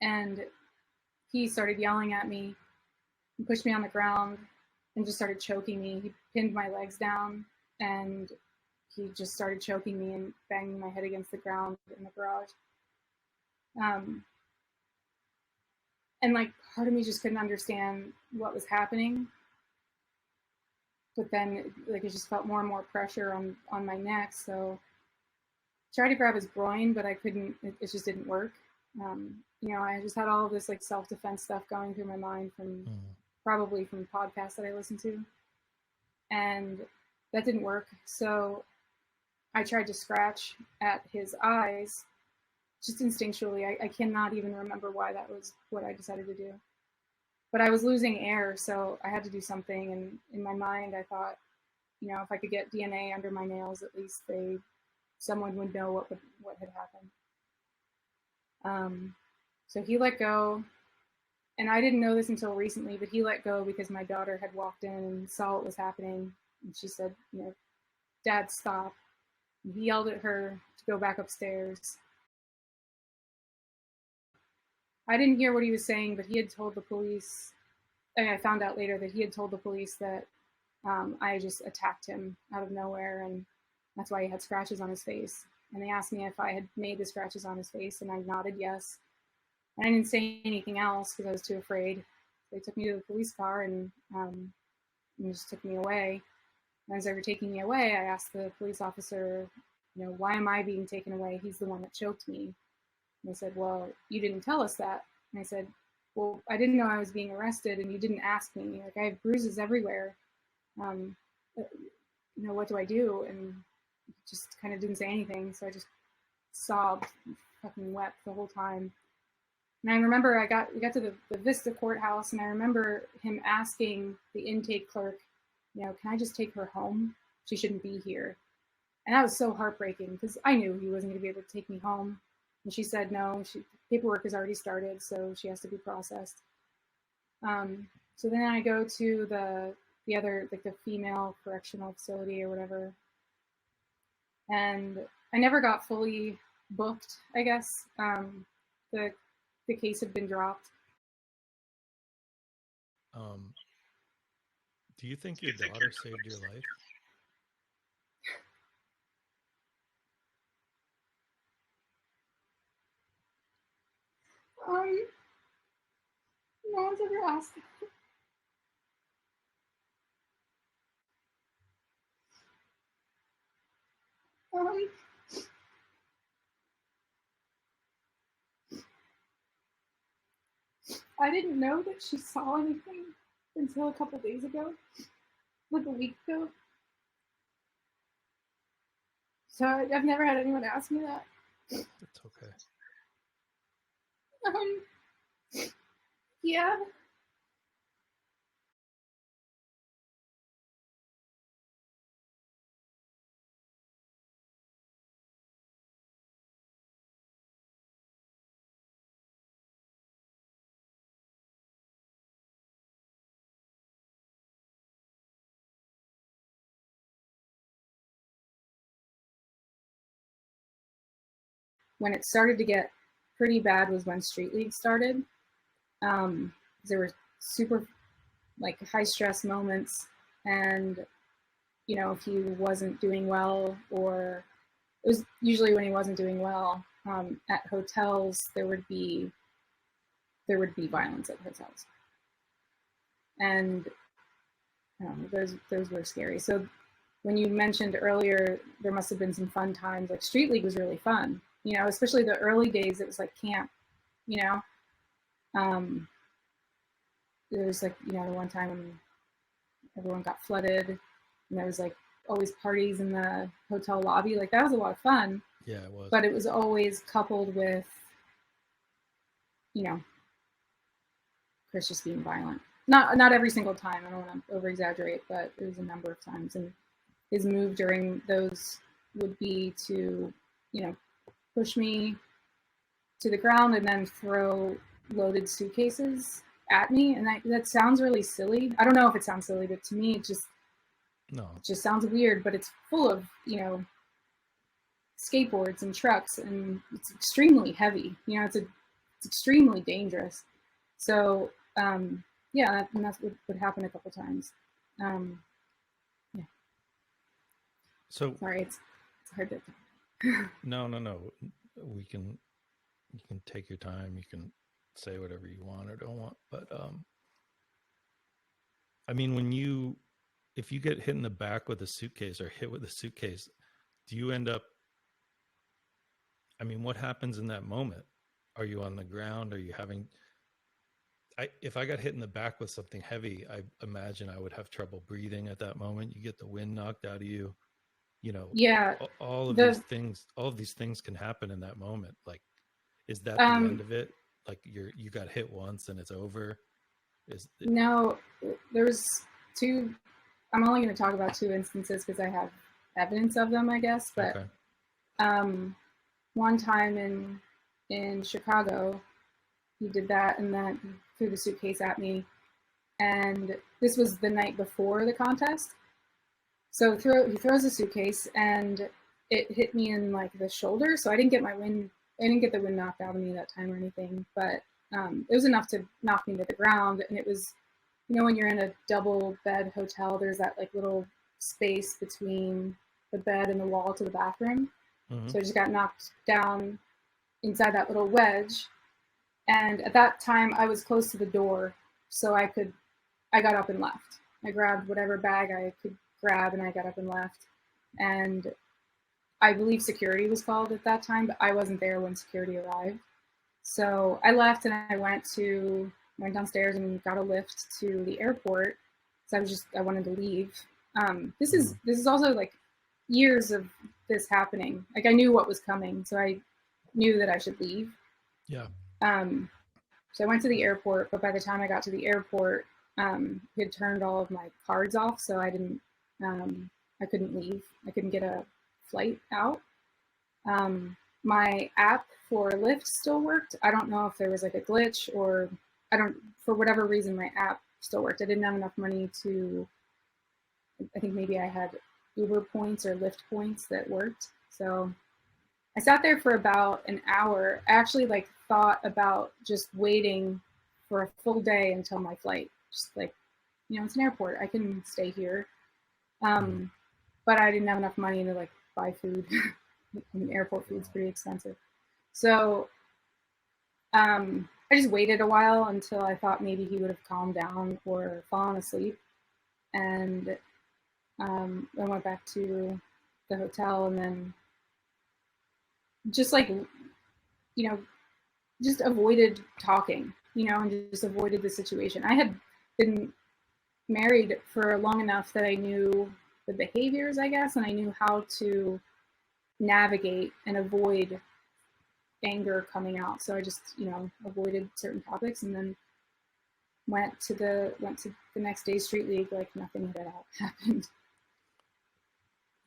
And he started yelling at me and pushed me on the ground and just started choking me. He pinned my legs down and he just started choking me and banging my head against the ground in the garage. And like part of me just couldn't understand what was happening. But then like it just felt more and more pressure on my neck. So I tried to grab his groin, but I couldn't, it just didn't work. You know, I just had all of this like self-defense stuff going through my mind from probably from podcasts that I listened to. And that didn't work. So I tried to scratch at his eyes just instinctually. I cannot even remember why that was what I decided to do. But I was losing air, so I had to do something. And in my mind, I thought, you know, if I could get DNA under my nails, at least someone would know what had happened. So he let go, and I didn't know this until recently, but he let go because my daughter had walked in and saw what was happening, and she said, you know, Dad, stop. And he yelled at her to go back upstairs. I didn't hear what he was saying, but he had told the police, and I found out later that he had told the police that I just attacked him out of nowhere, and that's why he had scratches on his face. And they asked me if I had made the scratches on his face, and I nodded yes. And I didn't say anything else because I was too afraid. They took me to the police car and just took me away. And as they were taking me away, I asked the police officer, you know, why am I being taken away? He's the one that choked me. And they said, well, you didn't tell us that. And I said, well, I didn't know I was being arrested, and you didn't ask me. Like, I have bruises everywhere. You know, what do I do? And just kind of didn't say anything. So I just sobbed, fucking wept the whole time. And I remember we got to the Vista courthouse, and I remember him asking the intake clerk, you know, can I just take her home? She shouldn't be here. And that was so heartbreaking because I knew he wasn't going to be able to take me home. And she said, no, paperwork has already started, so she has to be processed. So then I go to the other, like the female correctional facility or whatever. And I never got fully booked, I guess. The case had been dropped. Do you think your daughter saved your life? No one's ever asked. I didn't know that she saw anything until a couple days ago, like a week ago. So I've never had anyone ask me that. It's okay. Yeah. When it started to get pretty bad was when Street League started. There were super like high stress moments, and you know, if he wasn't doing well, or it was usually when he wasn't doing well, at hotels there would be violence at hotels, and those were scary. So when you mentioned earlier there must have been some fun times, like Street League was really fun, you know, especially the early days. It was like camp, you know. There was like, you know, the one time when everyone got flooded and there was like always parties in the hotel lobby. Like that was a lot of fun. Yeah, it was. But it was always coupled with, you know, Chris just being violent. Not every single time. I don't want to over exaggerate, but it was a number of times. And his move during those would be to, you know, push me to the ground and then throw loaded suitcases at me. And that sounds really silly. I don't know if it sounds silly, but to me it just sounds weird. But it's full of, you know, skateboards and trucks, and it's extremely heavy. You know, it's a extremely dangerous. So yeah, and that's what would happen a couple times. Yeah. So Sorry, it's hard to. no. We can you can take your time. You can say whatever you want or don't want. But I mean, if you get hit in the back with a suitcase or hit with a suitcase, do you end up? I mean, what happens in that moment? Are you on the ground? Are you having? If I got hit in the back with something heavy, I imagine I would have trouble breathing at that moment. You get the wind knocked out of you. You know, Yeah, all of the these things can happen in that moment. Like, is that the end um of it? Like you got hit once and it's over? Is it, no, there's two. I'm only going to talk about two instances because I have evidence of them, I guess. But okay? um, one time in Chicago, he did that, and then he threw the suitcase at me. And this was the night before the contest. So he throws the suitcase, and it hit me in like the shoulder. So I didn't get the wind knocked out of me that time or anything, but it was enough to knock me to the ground. And it was, when you're in a double bed hotel, there's that like little space between the bed and the wall to the bathroom. Mm-hmm. So I just got knocked down inside that little wedge. And at that time, I was close to the door, so I got up and left. I grabbed whatever bag I could grab, and I got up and left. And I believe security was called at that time, but I wasn't there when security arrived. So I left, and I went downstairs and got a lift to the airport. So I wanted to leave. This is also like years of this happening. Like I knew what was coming, so I knew that I should leave. Yeah. So I went to the airport, but by the time I got to the airport, he had turned all of my cards off, so I couldn't leave. I couldn't get a flight out. My app for Lyft still worked. I don't know if there was like a glitch or for whatever reason, my app still worked. I didn't have enough money I think maybe I had Uber points or Lyft points that worked. So I sat there for about an hour. I actually thought about just waiting for a full day until my flight. Just it's an airport. I can stay here. But I didn't have enough money to buy food. I mean, airport food's pretty expensive. So I just waited a while until I thought maybe he would have calmed down or fallen asleep. And I went back to the hotel and then just just avoided talking, and just avoided the situation. I had been married for long enough that I knew the behaviors, I guess, and I knew how to navigate and avoid anger coming out. So I just, avoided certain topics and then went to the next day's street league like nothing had happened.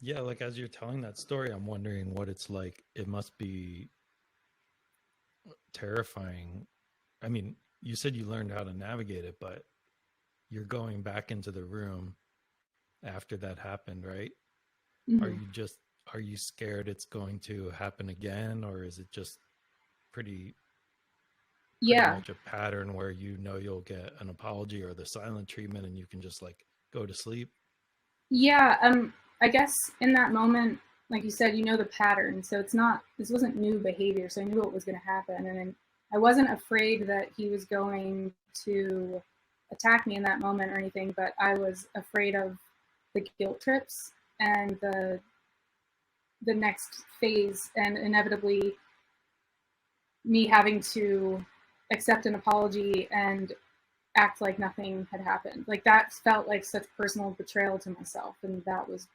Yeah, like as you're telling that story, I'm wondering what it's like. It must be terrifying. I mean, you said you learned how to navigate it, but you're going back into the room after that happened, right? Mm-hmm. Are you scared it's going to happen again, or is it just pretty much a pattern where you'll get an apology or the silent treatment and you can just go to sleep? Yeah, I guess in that moment, like you said, the pattern. So this wasn't new behavior, so I knew what was going to happen. And I wasn't afraid that he was going to attack me in that moment or anything, but I was afraid of the guilt trips and the next phase, and inevitably me having to accept an apology and act like nothing had happened. Like that felt like such personal betrayal to myself, and that was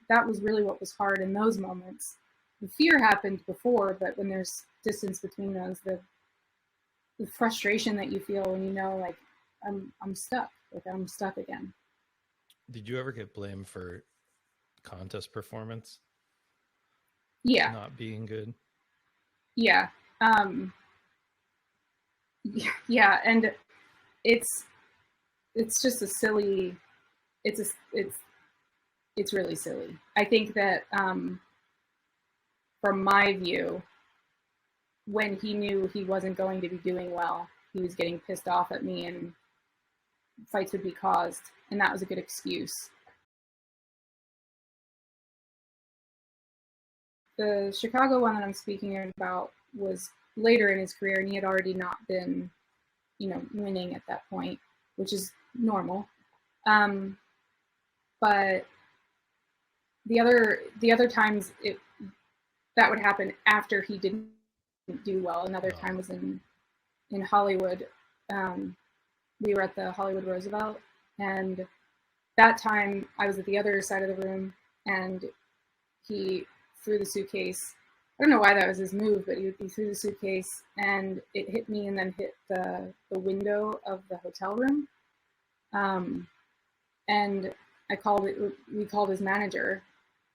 really what was hard in those moments. The fear happened before, but when there's distance between those, the frustration that you feel when I'm stuck, I'm stuck again. Did you ever get blamed for contest performance? Yeah. Not being good? Yeah. Yeah, and it's just a silly, it's really silly. I think that from my view, when he knew he wasn't going to be doing well, he was getting pissed off at me and fights would be caused, and that was a good excuse. The Chicago one that I'm speaking about was later in his career, and he had already not been, winning at that point, which is normal. But the other times that would happen after he didn't do well. Another time was in Hollywood. We were at the Hollywood Roosevelt, and that time I was at the other side of the room, and he threw the suitcase. I don't know why that was his move, but he threw the suitcase, and it hit me and then hit the window of the hotel room. And we called his manager.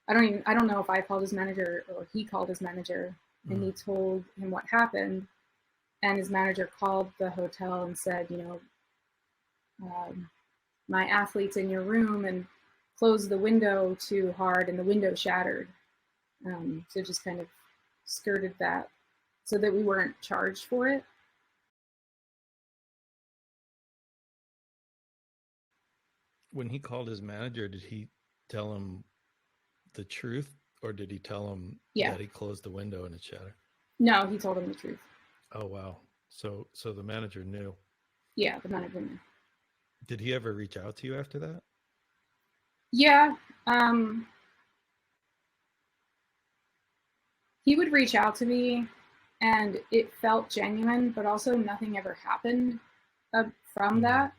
I don't know if I called his manager or he called his manager, and he told him what happened. And his manager called the hotel and said, my athlete's in your room, and closed the window too hard, and the window shattered. So just kind of skirted that so that we weren't charged for it. When he called his manager, did he tell him the truth, or did he tell him that he closed the window and it shattered? No, he told him the truth. Oh, wow. So the manager knew. Yeah, the manager knew. Did he ever reach out to you after that? Yeah. He would reach out to me, and it felt genuine, but also nothing ever happened from that.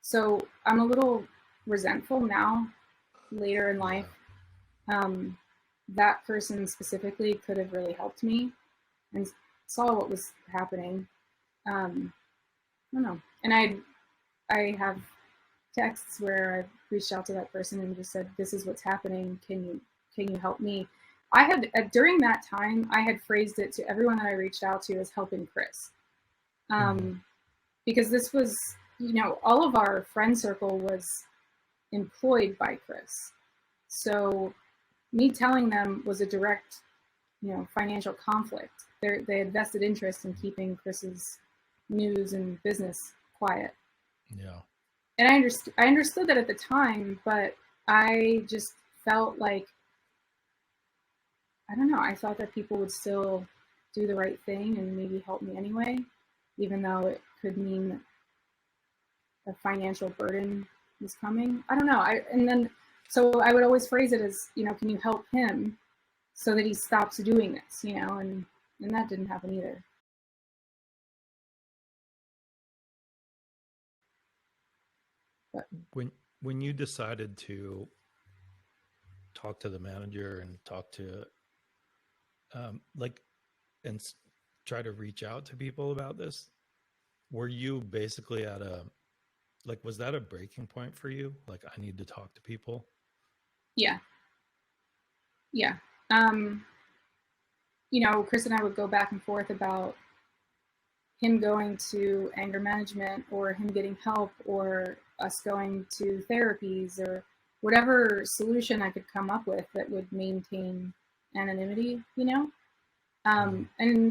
So I'm a little resentful now, later in life. That person specifically could have really helped me and saw what was happening. I don't know. And I have texts where I've reached out to that person and just said, "This is what's happening. Can you help me?" I had during that time, I had phrased it to everyone that I reached out to as helping Chris, because this was, all of our friend circle was employed by Chris, so me telling them was a direct, financial conflict. They had vested interest in keeping Chris's news and business quiet. Yeah. And I understood that at the time, but I just felt like, I don't know, I thought that people would still do the right thing and maybe help me anyway, even though it could mean a financial burden was coming. I don't know. So I would always phrase it as, can you help him so that he stops doing this, and that didn't happen either. But when you decided to talk to the manager and talk to and try to reach out to people about this, were you basically at was that a breaking point for you? Like, I need to talk to people? Yeah. Chris and I would go back and forth about him going to anger management, or him getting help, or us going to therapies, or whatever solution I could come up with that would maintain anonymity, and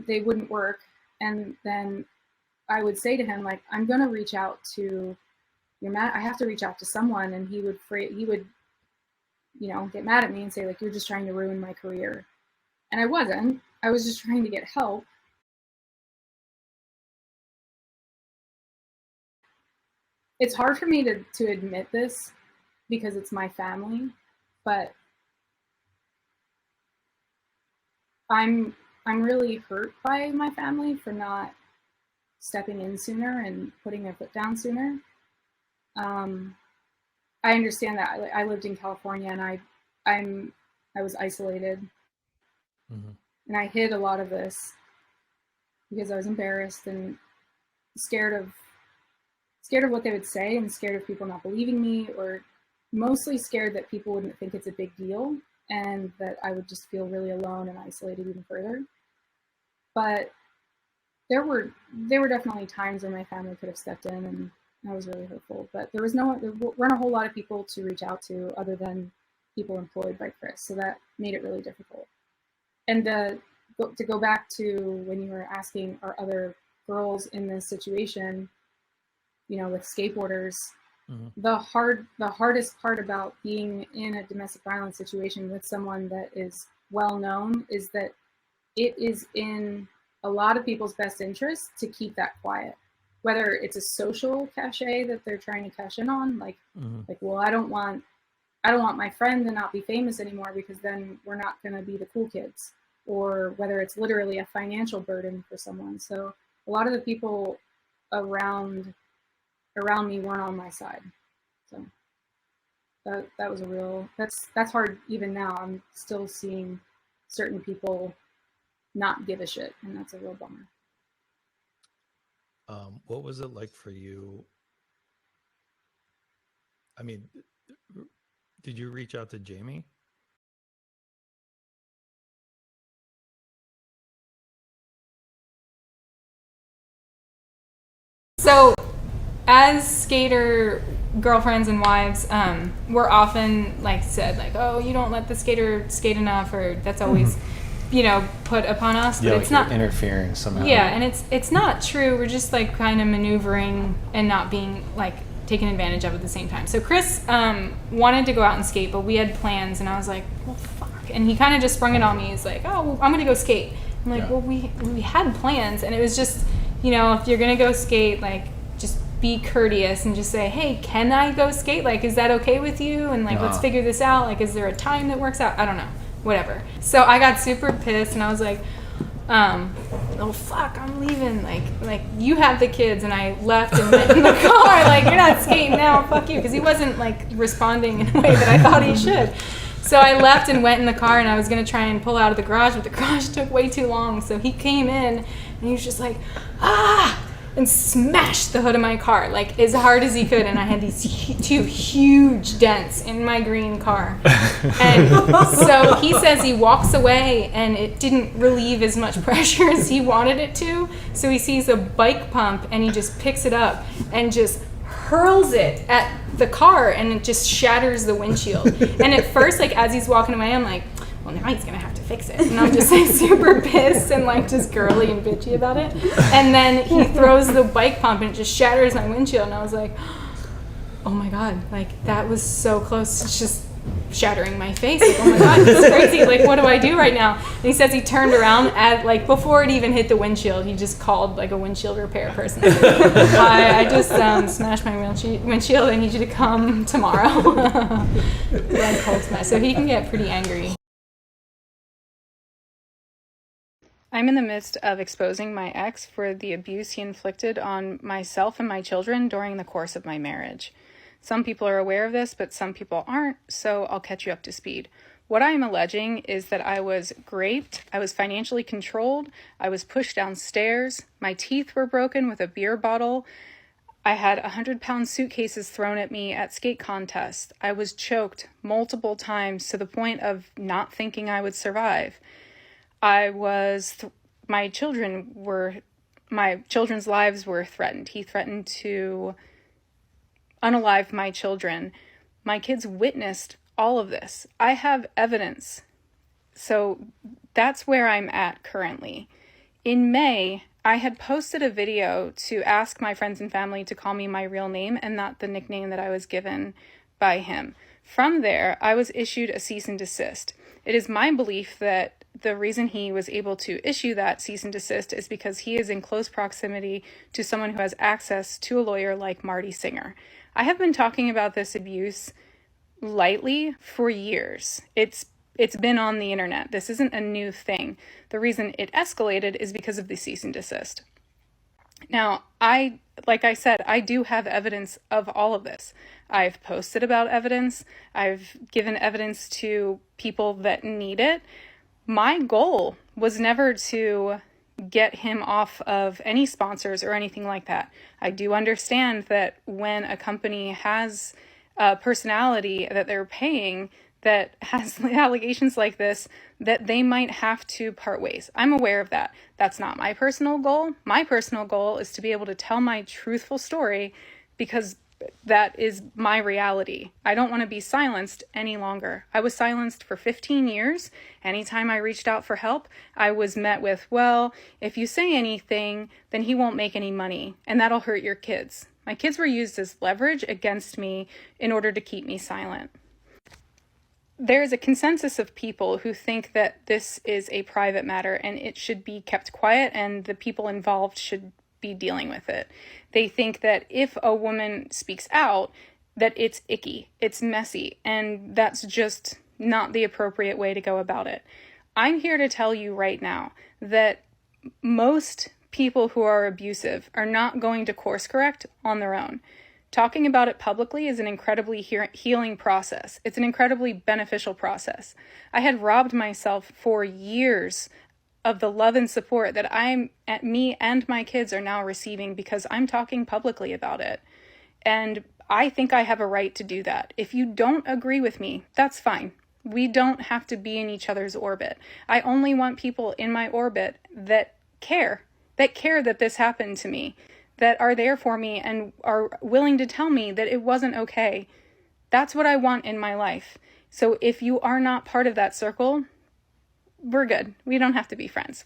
they wouldn't work. And then I would say to him, like, I'm going to reach out to I have to reach out to someone. And he would get mad at me and say, like, you're just trying to ruin my career. And I wasn't. I was just trying to get help. It's hard for me to admit this because it's my family, but I'm really hurt by my family for not stepping in sooner and putting their foot down sooner. I understand that I lived in California, and I was isolated, and I hid a lot of this because I was embarrassed and scared of what they would say, and scared of people not believing me, or mostly scared that people wouldn't think it's a big deal and that I would just feel really alone and isolated even further. But there were definitely times when my family could have stepped in, and that was really hurtful. But there weren't a whole lot of people to reach out to other than people employed by Chris, so that made it really difficult. And to go back to when you were asking, are other girls in this situation, with skateboarders, the hardest part about being in a domestic violence situation with someone that is well known is that it is in a lot of people's best interest to keep that quiet, whether it's a social cachet that they're trying to cash in on, like well, I don't want my friend to not be famous anymore because then we're not going to be the cool kids, or whether it's literally a financial burden for someone. So a lot of the people around me weren't on my side. So that was that's hard. Even now, I'm still seeing certain people not give a shit, and that's a real bummer. What was it like for you? I mean, did you reach out to Jamie? So, as skater girlfriends and wives, we're often said, oh, you don't let the skater skate enough, or that's always put upon us. Yeah, but it's not interfering somehow. Yeah, and it's not true. We're just kind of maneuvering and not being taken advantage of at the same time. So Chris wanted to go out and skate, but we had plans, and I was like, well, fuck. And he kind of just sprung it on me. He's like, oh, well, I'm gonna go skate. I'm like, well, we had plans, and it was just, if you're gonna go skate, just be courteous and just say, hey, can I go skate? Is that okay with you? And let's figure this out. Is there a time that works out? I don't know. Whatever. So I got super pissed, and I was like, oh fuck, I'm leaving. You have the kids. And I left and went in the car. You're not skating now. Fuck you. Because he wasn't responding in a way that I thought he should. So I left and went in the car, and I was going to try and pull out of the garage, but the garage took way too long. So he came in, and he was just and smashed the hood of my car as hard as he could, and I had these two huge dents in my green car. And so he says he walks away, and it didn't relieve as much pressure as he wanted it to. So he sees a bike pump, and he just picks it up and just hurls it at the car, and it just shatters the windshield. And at first, as he's walking away, I'm like, well, now he's gonna have to fix it. And I'm just super pissed and just girly and bitchy about it. And then he throws the bike pump, and it just shatters my windshield. And I was like, oh my God, that was so close. It's just shattering my face. Oh my God, this is crazy. What do I do right now? And he says he turned around at before it even hit the windshield, he just called a windshield repair person. I just smashed my windshield. I need you to come tomorrow. So he can get pretty angry. I'm in the midst of exposing my ex for the abuse he inflicted on myself and my children during the course of my marriage. Some people are aware of this, but some people aren't, so I'll catch you up to speed. What I am alleging is that I was raped, I was financially controlled, I was pushed downstairs, my teeth were broken with a beer bottle, I had 100-pound suitcases thrown at me at skate contests, I was choked multiple times to the point of not thinking I would survive. My children's lives were threatened. He threatened to unalive my children. My kids witnessed all of this. I have evidence. So that's where I'm at currently. In May, I had posted a video to ask my friends and family to call me my real name and not the nickname that I was given by him. From there, I was issued a cease and desist. It is my belief that the reason he was able to issue that cease and desist is because he is in close proximity to someone who has access to a lawyer like Marty Singer. I have been talking about this abuse lightly for years. It's been on the internet. This isn't a new thing. The reason it escalated is because of the cease and desist. Now, like I said, I do have evidence of all of this. I've posted about evidence. I've given evidence to people that need it. My goal was never to get him off of any sponsors or anything like that. I do understand that when a company has a personality that they're paying that has allegations like this, that they might have to part ways. I'm aware of that. That's not my personal goal. My personal goal is to be able to tell my truthful story because that is my reality. I don't want to be silenced any longer. I was silenced for 15 years. Anytime I reached out for help, I was met with, well, if you say anything, then he won't make any money, and that'll hurt your kids. My kids were used as leverage against me in order to keep me silent. There is a consensus of people who think that this is a private matter and it should be kept quiet and the people involved should be dealing with it. They think that if a woman speaks out, that it's icky, it's messy, and that's just not the appropriate way to go about it. I'm here to tell you right now that most people who are abusive are not going to course correct on their own. Talking about it publicly is an incredibly healing process. It's an incredibly beneficial process. I had robbed myself for years of the love and support that me and my kids are now receiving because I'm talking publicly about it. And I think I have a right to do that. If you don't agree with me, that's fine. We don't have to be in each other's orbit. I only want people in my orbit that care that this happened to me, that are there for me and are willing to tell me that it wasn't okay. That's what I want in my life. So if you are not part of that circle, we're good. We don't have to be friends.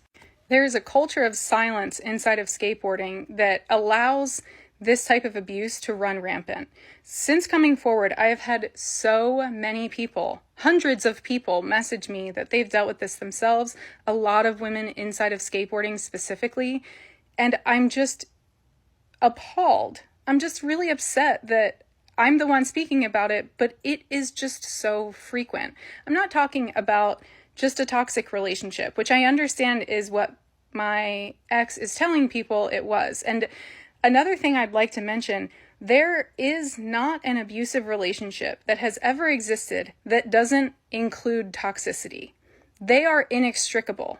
There's a culture of silence inside of skateboarding that allows this type of abuse to run rampant. Since coming forward, I have had so many people, hundreds of people, message me that they've dealt with this themselves, a lot of women inside of skateboarding specifically, and I'm just appalled. I'm just really upset that I'm the one speaking about it, but it is just so frequent. I'm not talking about just a toxic relationship, which I understand is what my ex is telling people it was. And another thing I'd like to mention, there is not an abusive relationship that has ever existed that doesn't include toxicity. They are inextricable.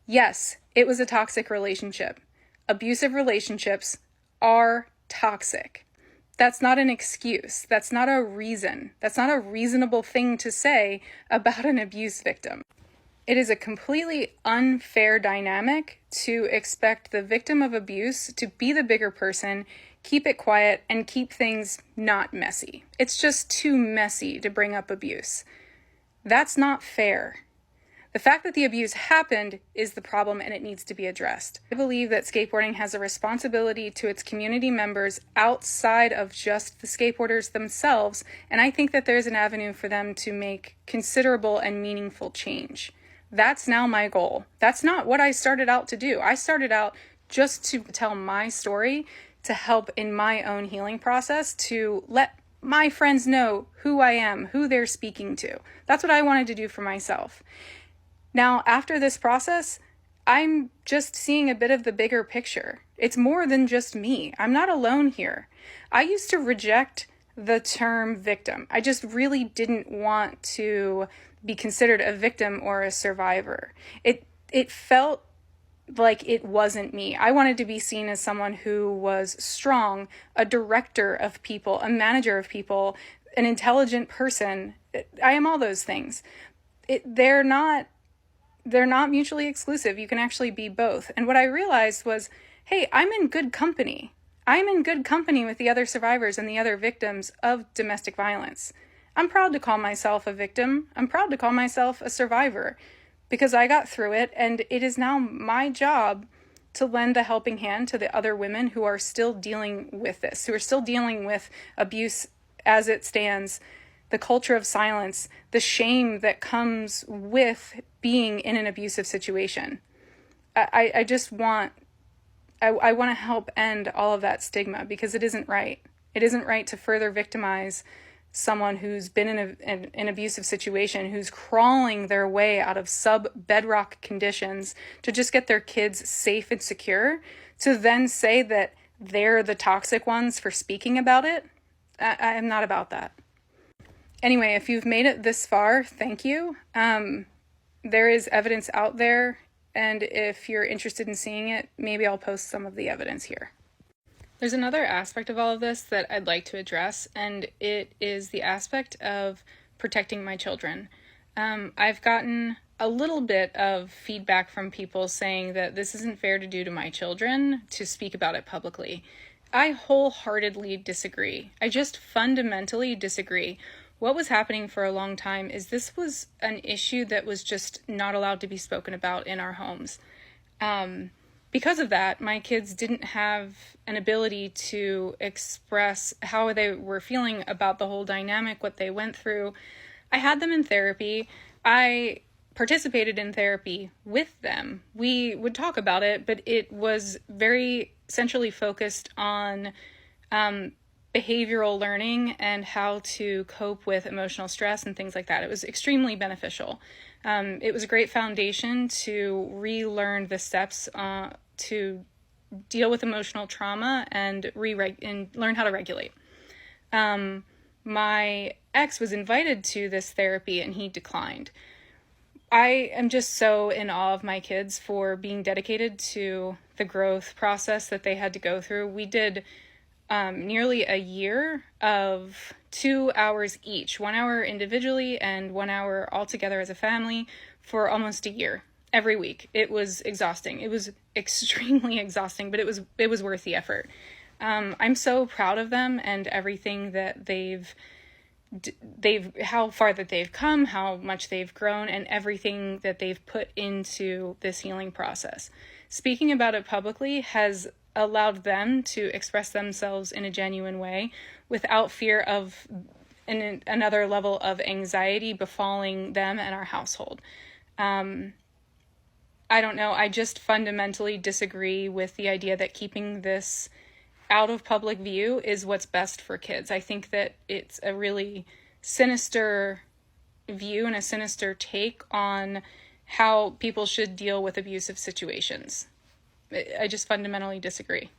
Yes, it was a toxic relationship. Abusive relationships are toxic. That's not an excuse. That's not a reason. That's not a reasonable thing to say about an abuse victim. It is a completely unfair dynamic to expect the victim of abuse to be the bigger person, keep it quiet, and keep things not messy. It's just too messy to bring up abuse. That's not fair. The fact that the abuse happened is the problem and it needs to be addressed. I believe that skateboarding has a responsibility to its community members outside of just the skateboarders themselves, and I think that there's an avenue for them to make considerable and meaningful change. That's now my goal. That's not what I started out to do. I started out just to tell my story, to help in my own healing process, to let my friends know who I am, who they're speaking to. That's what I wanted to do for myself. Now, after this process, I'm just seeing a bit of the bigger picture. It's more than just me. I'm not alone here. I used to reject the term victim. I just really didn't want to be considered a victim or a survivor. It felt like it wasn't me. I wanted to be seen as someone who was strong, a director of people, a manager of people, an intelligent person. I am all those things. They're not mutually exclusive. You can actually be both. And what I realized was, hey, I'm in good company. I'm in good company with the other survivors and the other victims of domestic violence. I'm proud to call myself a victim. I'm proud to call myself a survivor because I got through it, and it is now my job to lend a helping hand to the other women who are still dealing with this, who are still dealing with abuse as it stands, the culture of silence, the shame that comes with being in an abusive situation. I want to help end all of that stigma because it isn't right. It isn't right to further victimize someone who's been in an abusive situation, who's crawling their way out of sub-bedrock conditions to just get their kids safe and secure, to then say that they're the toxic ones for speaking about it. I am not about that. Anyway, if you've made it this far, thank you. There is evidence out there, and if you're interested in seeing it, maybe I'll post some of the evidence here. There's another aspect of all of this that I'd like to address, and it is the aspect of protecting my children. I've gotten a little bit of feedback from people saying that this isn't fair to do to my children to speak about it publicly. I wholeheartedly disagree. I just fundamentally disagree. What was happening for a long time is this was an issue that was just not allowed to be spoken about in our homes. Because of that, my kids didn't have an ability to express how they were feeling about the whole dynamic, what they went through. I had them in therapy. I participated in therapy with them. We would talk about it, but it was very centrally focused on behavioral learning and how to cope with emotional stress and things like that. It was extremely beneficial. It was a great foundation to relearn the steps to deal with emotional trauma and learn how to regulate. My ex was invited to this therapy and he declined. I am just so in awe of my kids for being dedicated to the growth process that they had to go through. We did nearly a year of 2 hours each, 1 hour individually and 1 hour all together as a family for almost a year, every week. It was exhausting. It was extremely exhausting, but it was worth the effort. I'm so proud of them and everything that they've how far that they've come, how much they've grown, and everything that they've put into this healing process. Speaking about it publicly has allowed them to express themselves in a genuine way without fear of another level of anxiety befalling them and our household. I don't know. I just fundamentally disagree with the idea that keeping this out of public view is what's best for kids. I think that it's a really sinister view and a sinister take on how people should deal with abusive situations. I just fundamentally disagree.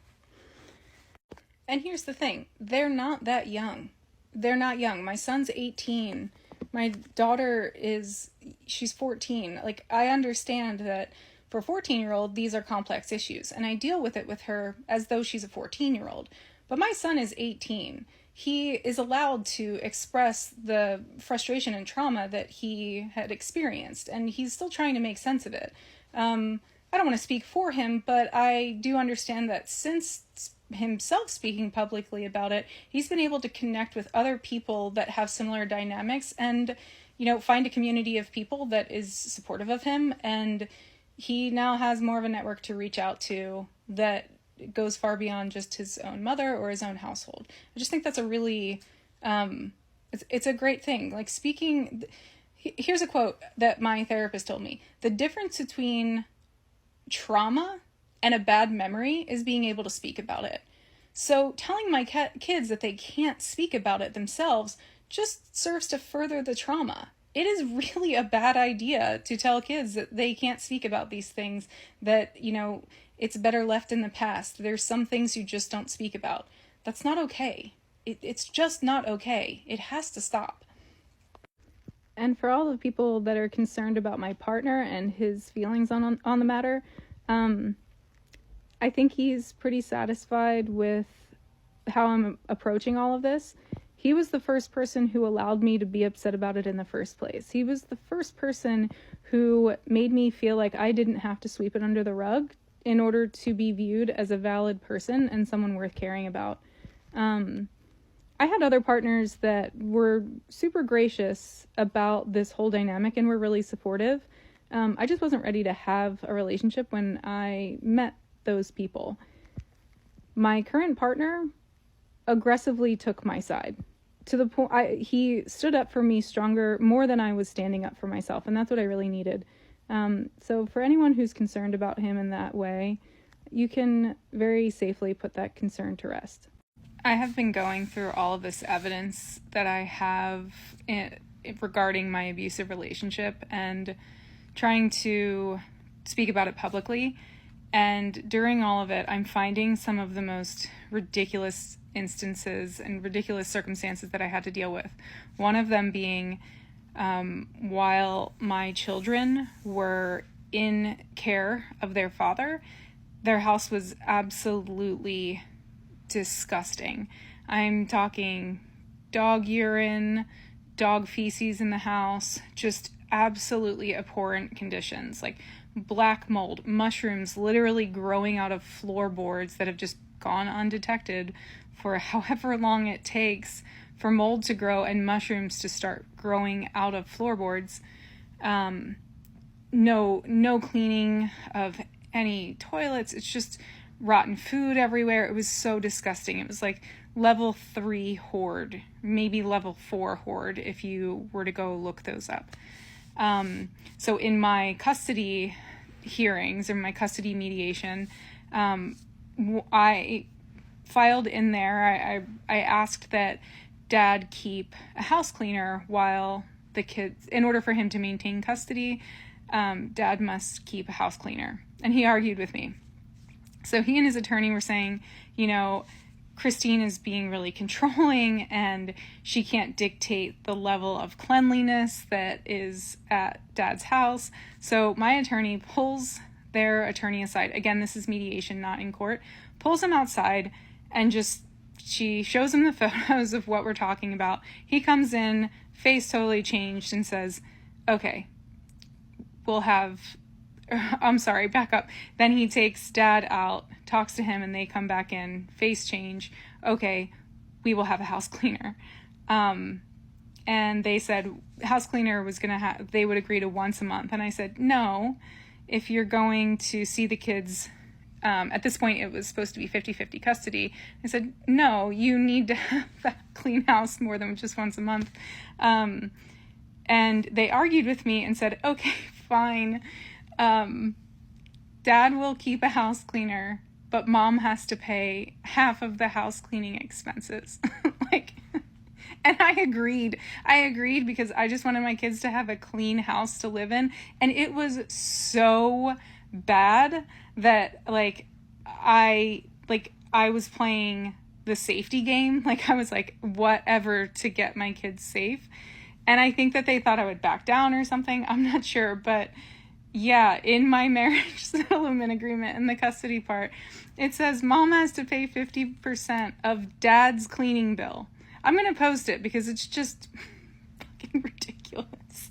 And here's the thing. They're not that young. They're not young. My son's 18. My daughter she's 14. Like, I understand that for a 14-year-old, these are complex issues, and I deal with it with her as though she's a 14-year-old. But my son is 18. He is allowed to express the frustration and trauma that he had experienced, and he's still trying to make sense of it. I don't want to speak for him, but I do understand that since himself speaking publicly about it, he's been able to connect with other people that have similar dynamics and, find a community of people that is supportive of him, and he now has more of a network to reach out to that goes far beyond just his own mother or his own household. I just think that's a really, it's a great thing. Like, here's a quote that my therapist told me. The difference between trauma and a bad memory is being able to speak about it. So telling my kids that they can't speak about it themselves just serves to further the trauma. It is really a bad idea to tell kids that they can't speak about these things, that, it's better left in the past. There's some things you just don't speak about. That's not okay. It's just not okay. It has to stop. And for all the people that are concerned about my partner and his feelings on the matter, I think he's pretty satisfied with how I'm approaching all of this. He was the first person who allowed me to be upset about it in the first place. He was the first person who made me feel like I didn't have to sweep it under the rug in order to be viewed as a valid person and someone worth caring about. I had other partners that were super gracious about this whole dynamic and were really supportive. I just wasn't ready to have a relationship when I met those people. My current partner aggressively took my side to the point he stood up for me more than I was standing up for myself, and that's what I really needed. So for anyone who's concerned about him in that way, you can very safely put that concern to rest. I have been going through all of this evidence that I have regarding my abusive relationship and trying to speak about it publicly. And during all of it, I'm finding some of the most ridiculous instances and ridiculous circumstances that I had to deal with. One of them being while my children were in care of their father, their house was absolutely disgusting. I'm talking dog urine, dog feces in the house, just absolutely abhorrent conditions, like black mold, mushrooms literally growing out of floorboards that have just gone undetected for however long it takes for mold to grow and mushrooms to start growing out of floorboards. No cleaning of any toilets. It's just rotten food everywhere. It was so disgusting. It was like level 3 hoard, maybe level 4 hoard if you were to go look those up. So in my custody hearings or my custody mediation, I filed in there, I asked that Dad keep a house cleaner while the kids, in order for him to maintain custody, Dad must keep a house cleaner. And he argued with me. So he and his attorney were saying, Christine is being really controlling and she can't dictate the level of cleanliness that is at Dad's house. So my attorney pulls their attorney aside. Again, this is mediation, not in court. Pulls him outside and she shows him the photos of what we're talking about. He comes in, face totally changed, and says, okay, back up. Then he takes Dad out, talks to him, and they come back in, face change. Okay, we will have a house cleaner. And they said house cleaner was they would agree to once a month. And I said, no, if you're going to see the kids, at this point it was supposed to be 50-50 custody. I said, no, you need to have a clean house more than just once a month. And they argued with me and said, okay, fine. Dad will keep a house cleaner, but Mom has to pay half of the house cleaning expenses. And I agreed because I just wanted my kids to have a clean house to live in. And it was so bad that I was playing the safety game. I was like, whatever to get my kids safe. And I think that they thought I would back down or something. I'm not sure, but yeah, in my marriage settlement agreement, in the custody part, it says Mom has to pay 50% of Dad's cleaning bill. I'm going to post it because it's just fucking ridiculous.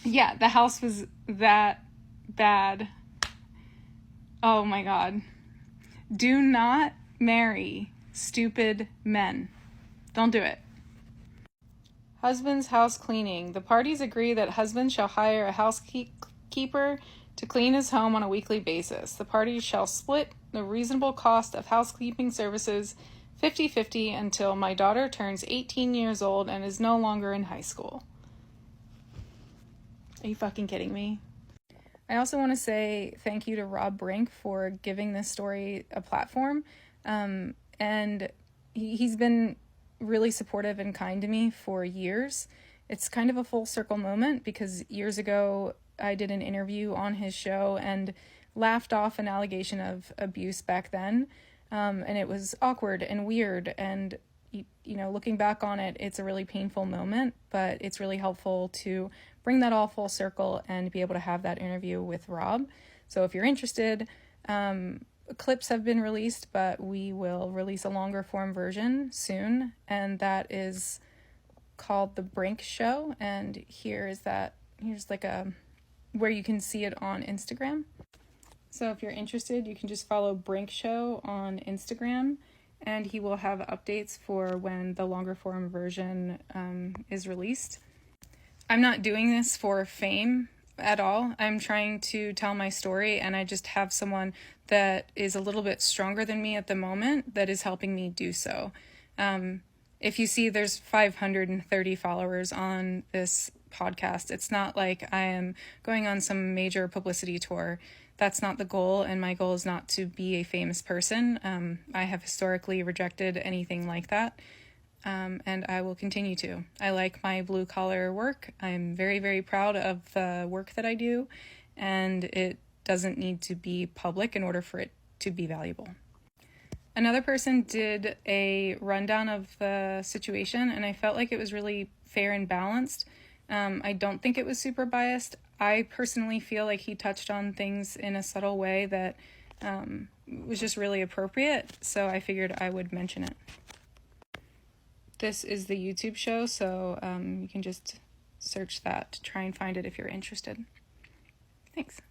Yeah, the house was that bad. Oh my God. Do not marry stupid men. Don't do it. Husband's house cleaning. The parties agree that husband shall hire a housekeeper to clean his home on a weekly basis. The parties shall split the reasonable cost of housekeeping services 50-50 until my daughter turns 18 years old and is no longer in high school. Are you fucking kidding me? I also want to say thank you to Rob Brink for giving this story a platform. And he's been really supportive and kind to me for years. It's kind of a full circle moment because years ago I did an interview on his show and laughed off an allegation of abuse back then. And it was awkward and weird. And, looking back on it, it's a really painful moment, but it's really helpful to bring that all full circle and be able to have that interview with Rob. So if you're interested, clips have been released, but we will release a longer form version soon. And that is called The Brink Show. And here's where you can see it on Instagram. So if you're interested, you can just follow Brink Show on Instagram, and he will have updates for when the longer form version is released. I'm not doing this for fame at all. I'm trying to tell my story, and I just have someone that is a little bit stronger than me at the moment that is helping me do so. If you see there's 530 followers on this podcast, it's not like I am going on some major publicity tour. That's not the goal, and my goal is not to be a famous person. I have historically rejected anything like that, and I will continue to. I like my blue-collar work. I'm very, very proud of the work that I do, and it doesn't need to be public in order for it to be valuable. Another person did a rundown of the situation, and I felt like it was really fair and balanced. I don't think it was super biased. I personally feel like he touched on things in a subtle way that was just really appropriate, so I figured I would mention it. This is the YouTube show, so you can just search that to try and find it if you're interested. Thanks.